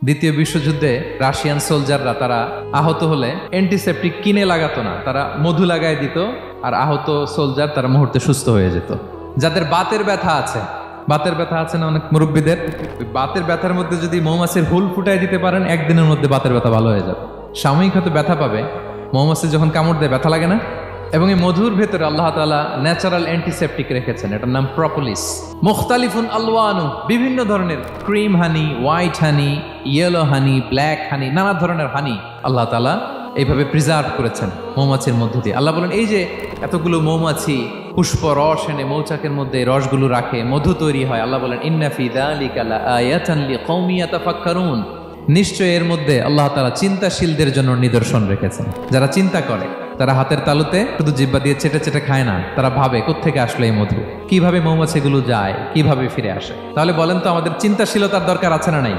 দ্বিতীয় বিশ্বযুদ্ধে রাশিয়ান সোলজাররা তারা আহত হলে অ্যান্টিসেপটিক কিনে লাগাতো না, তারা মধু লাগায় দিত, আর আহত সোলজার তারা মুহূর্তে সুস্থ হয়ে যেত। যাদের বাতের ব্যথা আছে, বাতের ব্যথা আছে না অনেক মুরব্বীদের, বাতের ব্যথার মধ্যে যদি মৌমাছির হুল ফুটাই দিতে পারেন, একদিনের মধ্যে বাতের ব্যথা ভালো হয়ে যাবে। সাময়িক হয়তো ব্যথা পাবে, মৌমাছি যখন কামড় দেয় ব্যথা লাগে না। এবং এই মধুর ভেতরে আল্লাহ তাআলা ন্যাচারাল অ্যান্টিসেপটিক রেখেছেন, এটার নাম প্রপোলিস। মুখতালিফুন আলওয়ানু, বিভিন্ন ধরনের ক্রিম হানি, হোয়াইট হানি, ইয়েলো হানি, ব্ল্যাক হানি, নানা ধরনের হানি আল্লাহ তাআলা এইভাবে প্রিজার্ভ করেছেন মৌমাছির মধ্য দিয়ে। আল্লাহ বলেন এই যে এতগুলো মৌমাছি পুষ্প রস এনে মৌচাকের মধ্যে রসগুলো রাখে, মধু তৈরি হয়, আল্লাহ বলেন ইন্না ফি যালিকা লাআয়াতান লিকওমিন ইয়াতাফাক্কারুন, নিশ্চয় এর মধ্যে আল্লাহ তাআলা চিন্তাশীলদের জন্য নিদর্শন রেখেছেন। যারা চিন্তা করে, তারা হাতের তালুতে শুধু জিহ্বা দিয়ে চেটে চেটে খায় না, তারা ভাবে কোত্থেকে আসলো এই মধু, কিভাবে মৌমাছিগুলো যায়, কিভাবে ফিরে আসে। তাহলে বলেন তো আমাদের চিন্তাশীলতার দরকার আছে না নাই?